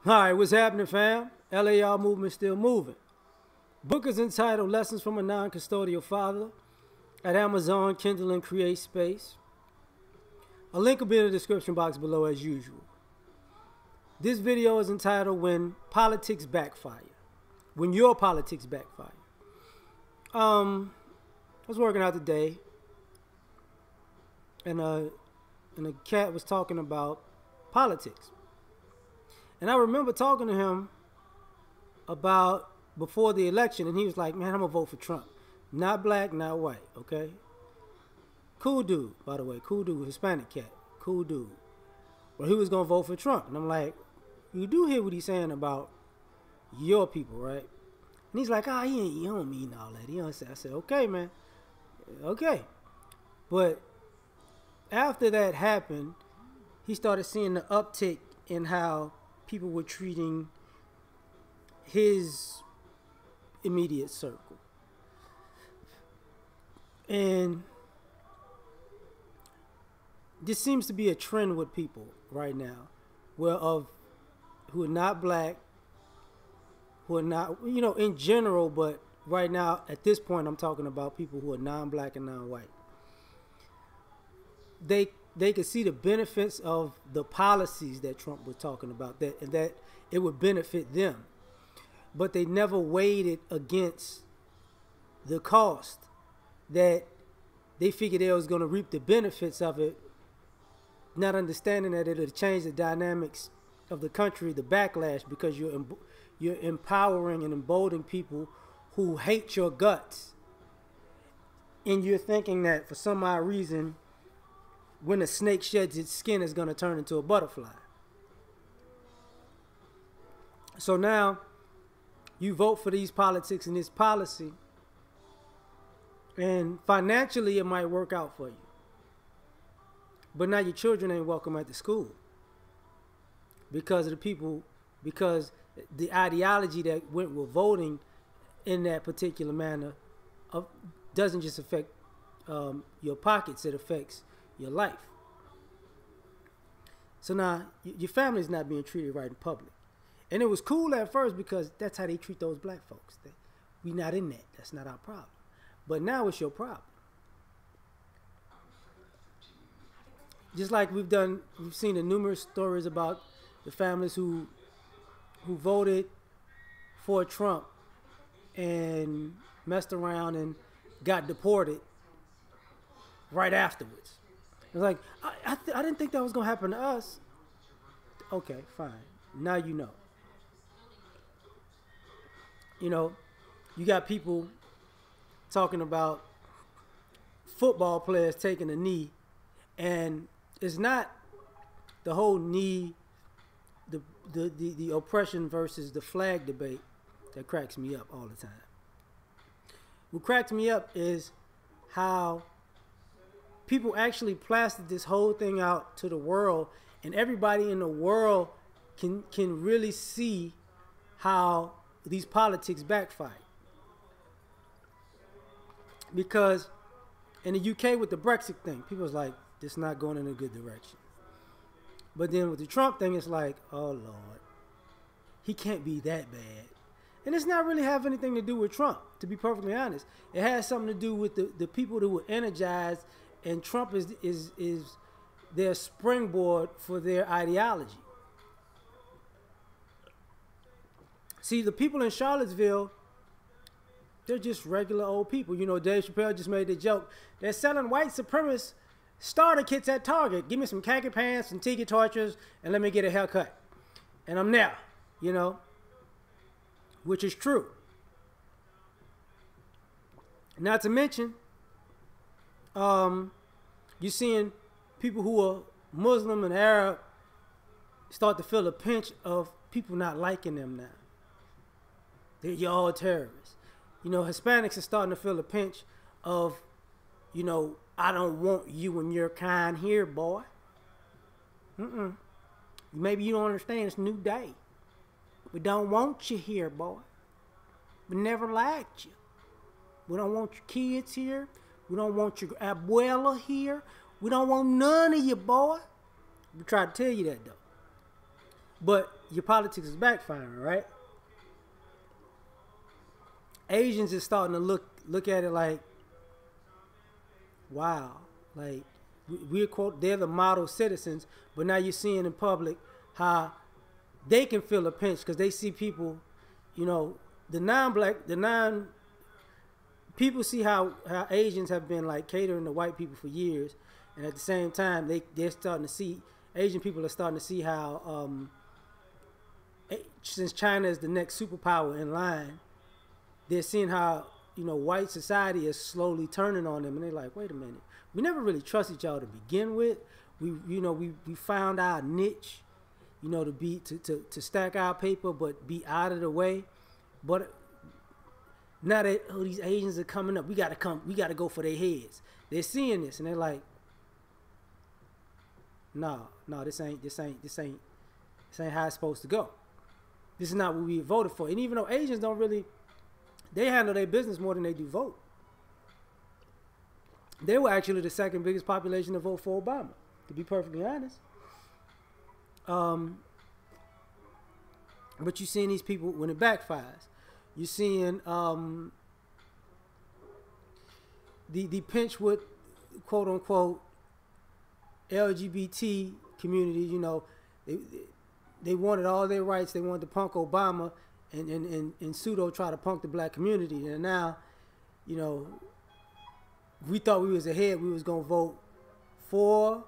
Hi, what's happening, fam? L.A.R. movement still moving. Book is entitled Lessons from a Non-Custodial Father at Amazon, Kindle, and Create Space. A link will be in the description box below as usual. This video is entitled When Politics Backfire. When Your Politics Backfire. I was working out today, and a cat was talking about politics. And I remember talking to him about before the election, and he was like, man, I'm going to vote for Trump. Not black, not white, okay? Cool dude, by the way. Cool dude, Hispanic cat. Cool dude. Well, he was going to vote for Trump. And I'm like, you do hear what he's saying about your people, right? And he's like, he don't mean all that. He don't say. I said, okay, man. Okay. But after that happened, he started seeing the uptick in how people were treating his immediate circle. And this seems to be a trend with people right now, who are not black, who are not, in general, but right now, at this point, I'm talking about people who are non-black and non-white. They could see the benefits of the policies that Trump was talking about, that it would benefit them. But they never weighed it against the cost that they figured they was going to reap the benefits of it, not understanding that it would change the dynamics of the country, the backlash, because you're empowering and emboldening people who hate your guts. And you're thinking that for some odd reason, when a snake sheds its skin, it's going to turn into a butterfly. So now you vote for these politics and this policy, and financially it might work out for you. But now your children ain't welcome at the school because of because the ideology that went with voting in that particular manner doesn't just affect your pockets, it affects your life. So now your family's not being treated right in public. And it was cool at first because that's how they treat those black folks. We not in that. That's not our problem. But now it's your problem. Just like we've seen the numerous stories about the families who voted for Trump and messed around and got deported right afterwards. It's like, I didn't think that was going to happen to us. Okay, fine. Now you know. You got people talking about football players taking a knee, and it's not the whole knee, the oppression versus the flag debate that cracks me up all the time. What cracks me up is how people actually plastered this whole thing out to the world, and everybody in the world can really see how these politics backfire. Because in the UK with the Brexit thing, people was like, this is not going in a good direction. But then with the Trump thing, it's like, oh Lord, he can't be that bad. And it's not really have anything to do with Trump, to be perfectly honest. It has something to do with the people who were energized, and Trump is their springboard for their ideology. See, the people in Charlottesville, they're just regular old people. Dave Chappelle just made the joke. They're selling white supremacist starter kits at Target. Give me some khaki pants, some tiki torches, and let me get a haircut. And I'm there, which is true. Not to mention, you're seeing people who are Muslim and Arab start to feel a pinch of people not liking them now. You're all terrorists. Hispanics are starting to feel a pinch of, I don't want you and your kind here, boy. Maybe you don't understand. It's a new day. We don't want you here, boy. We never liked you. We don't want your kids here. We don't want your abuela here. We don't want none of you, boy. We try to tell you that, though. but your politics is backfiring, right? Asians is starting to look at it like, wow, like we're quote they're the model citizens, but now you're seeing in public how they can feel a pinch because they see people, you know, the non people see how Asians have been like catering to white people for years, and at the same time they're starting to see Asian people are starting to see how since China is the next superpower in line, they're seeing how, you know, white society is slowly turning on them, and they're like, wait a minute, we never really trusted y'all to begin with. We found our niche, you know, to stack our paper but be out of the way. But now that these Asians are coming up, we gotta go for their heads. They're seeing this and they're like, no, this ain't how it's supposed to go. This is not what we voted for. And even though Asians don't really, they handle their business more than they do vote. They were actually the second biggest population to vote for Obama, to be perfectly honest. But you're seeing these people when it backfires. You're seeing the pinch with quote unquote LGBT community. You know, they wanted all their rights. They wanted to punk Obama and pseudo try to punk the black community. And now, you know, we thought we was ahead. We was gonna vote for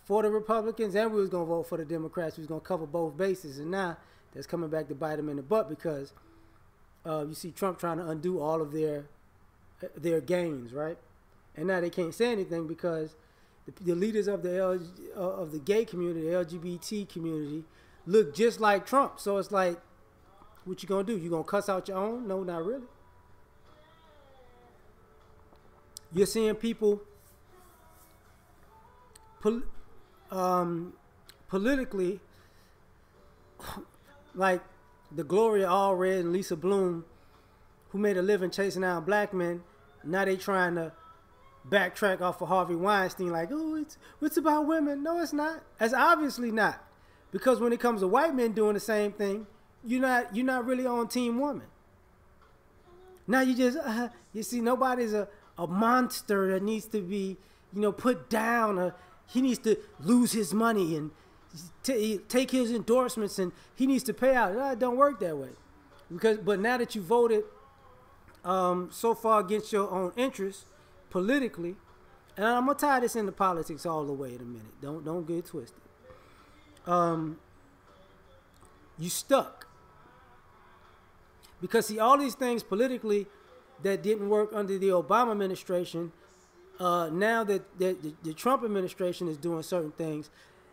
the Republicans and we was gonna vote for the Democrats. We was gonna cover both bases. And now that's coming back to bite them in the butt because you see Trump trying to undo all of their gains, right? And now they can't say anything because the leaders of the gay community, the LGBT community, look just like Trump. So it's like, what you gonna do? You gonna cuss out your own? No, not really. You're seeing people politically, like the Gloria Allred and Lisa Bloom, who made a living chasing down black men. Now they trying to backtrack off of Harvey Weinstein, like, oh, it's about women. No, it's not. It's obviously not, because when it comes to white men doing the same thing, you're not really on team woman. Now you just you see nobody's a monster that needs to be, you know, put down. He needs to lose his money and take his endorsements, and he needs to pay out. It don't work that way, but now that you voted so far against your own interests politically, and I'm gonna tie this into politics all the way in a minute. Don't get it twisted. You stuck because see all these things politically that didn't work under the Obama administration. Now that the Trump administration is doing certain things,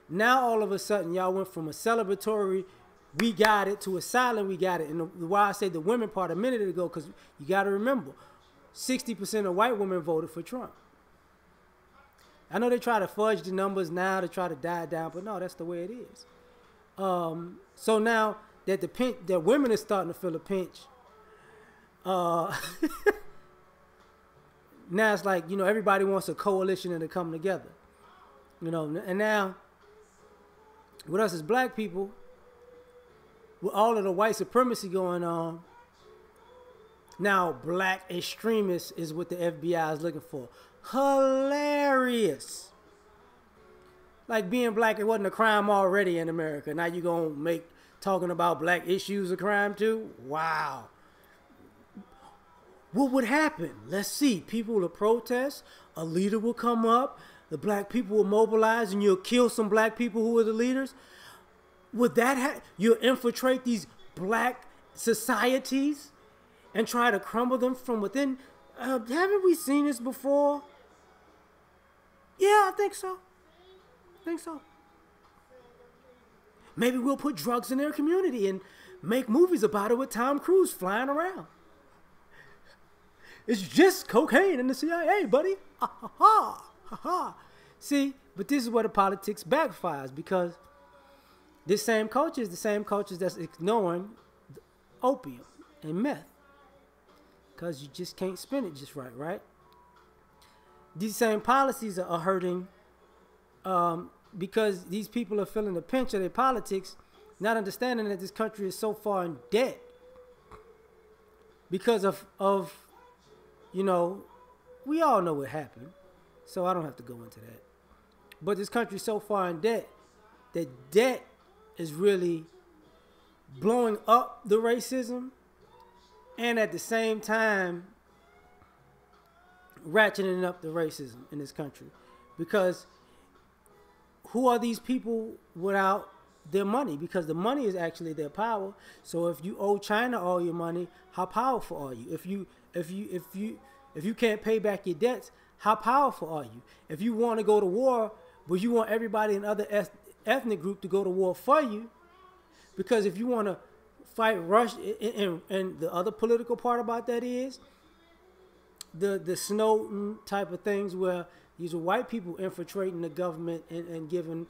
now all of a sudden y'all went from a celebratory we got it to a silent we got it. And why I said the women part a minute ago, because you got to remember 60% of white women voted for Trump. I know they try to fudge the numbers now to try to die down, but no, that's the way it is. So now that that women are starting to feel a pinch, now it's like, you know, everybody wants a coalition and to come together, you know. And now with us as black people, with all of the white supremacy going on, now black extremists is what the FBI is looking for. Hilarious. Like being black, it wasn't a crime already in America. Now you're going to make talking about black issues a crime too? Wow. What would happen? Let's see. People will protest. A leader will come up. The black people will mobilize and you'll kill some black people who are the leaders. Would that you'll infiltrate these black societies and try to crumble them from within? Haven't we seen this before? Yeah, I think so. Maybe we'll put drugs in their community and make movies about it with Tom Cruise flying around. It's just cocaine in the CIA, buddy. Ha ha ha ha ha. See, but this is where the politics backfires, because this same culture is the same culture that's ignoring opium and meth, because you just can't spin it just right? These same policies are hurting because these people are feeling the pinch of their politics. not understanding that this country is so far in debt because of you know, we all know what happened, so I don't have to go into that. But this country is so far in debt that debt is really blowing up the racism and at the same time ratcheting up the racism in this country. Because who are these people without their money? Because the money is actually their power. So if you owe China all your money, how powerful are you? If you can't pay back your debts, how powerful are you? If you want to go to war, but you want everybody in other ethnic group to go to war for you, because if you want to fight Russia, and the other political part about that is the Snowden type of things where these are white people infiltrating the government and giving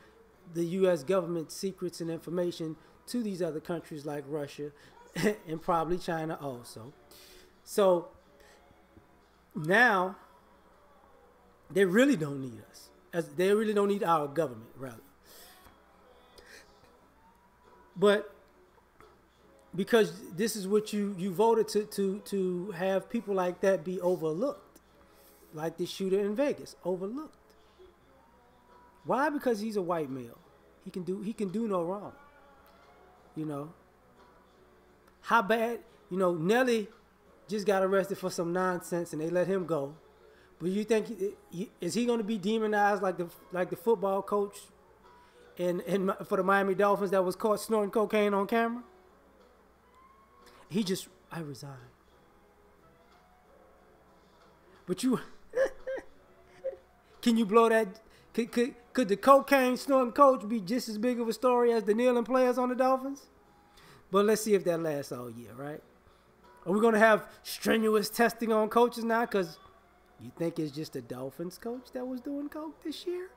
the U.S. government secrets and information to these other countries like Russia and probably China also. So now they really don't need us. They really don't need our government, rather. But because this is what you voted to have people like that be overlooked, like the shooter in Vegas, overlooked. Why? Because he's a white male. He can do no wrong. You know. How bad? You know, Nelly just got arrested for some nonsense and they let him go. But you think is he going to be demonized like the football coach for the Miami Dolphins that was caught snorting cocaine on camera? I resign. But you, can you blow that? Could the cocaine snorting coach be just as big of a story as the kneeling players on the Dolphins? But let's see if that lasts all year, right? Are we going to have strenuous testing on coaches now? Because you think it's just the Dolphins coach that was doing coke this year?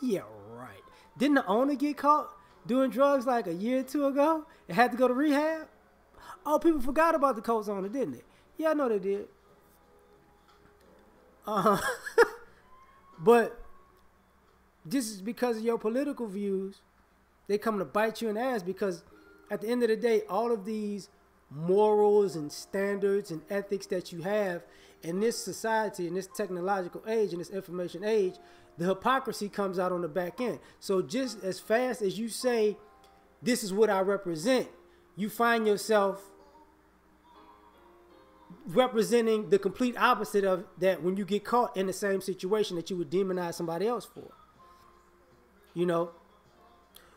Yeah, right. Didn't the owner get caught doing drugs like a year or two ago and had to go to rehab? Oh, people forgot about the Colts owner, didn't they? Yeah, I know they did. But this is because of your political views. They come to bite you in the ass because at the end of the day, all of these morals and standards and ethics that you have in this society, in this technological age, in this information age, the hypocrisy comes out on the back end. So just as fast as you say, this is what I represent, you find yourself representing the complete opposite of that when you get caught in the same situation that you would demonize somebody else for. You know,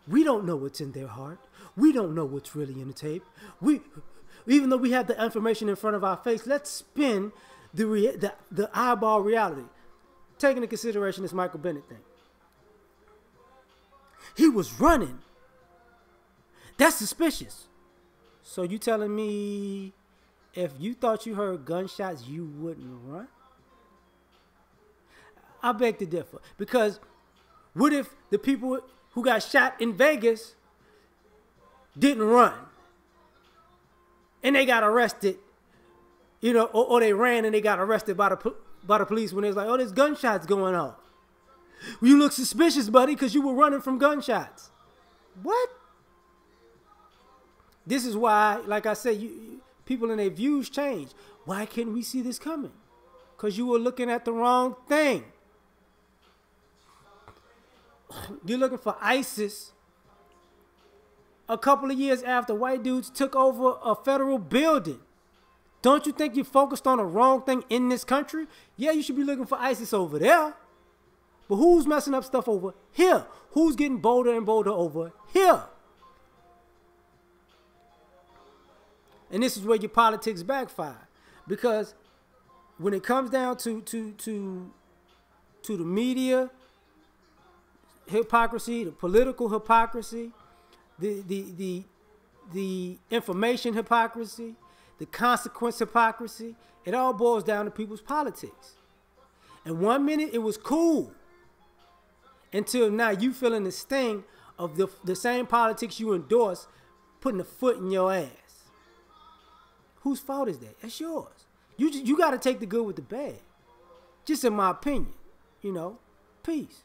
we don't know what's in their heart. We don't know what's really in the tape. Even though we have the information in front of our face, let's spin the eyeball reality. Taking into consideration this Michael Bennett thing. He was running. That's suspicious. So you telling me if you thought you heard gunshots, you wouldn't run? I beg to differ. Because what if the people who got shot in Vegas didn't run and they got arrested, you know, or they ran and they got arrested by the police when they was like, oh, there's gunshots going on. Well, you look suspicious, buddy, because you were running from gunshots. What? This is why, like I said, people in their views change. Why can't we see this coming? Because you were looking at the wrong thing. You're looking for ISIS a couple of years after white dudes took over a federal building. Don't you think you're focused on the wrong thing in this country? Yeah, you should be looking for ISIS over there. But who's messing up stuff over here? Who's getting bolder and bolder over here? And this is where your politics backfire. Because when it comes down to the media hypocrisy, the political hypocrisy, the information hypocrisy, the consequence hypocrisy, it all boils down to people's politics. And 1 minute it was cool until now you feeling the sting of the same politics you endorse putting a foot in your ass. Whose fault is that? That's yours. You got to take the good with the bad. Just in my opinion, you know. Peace.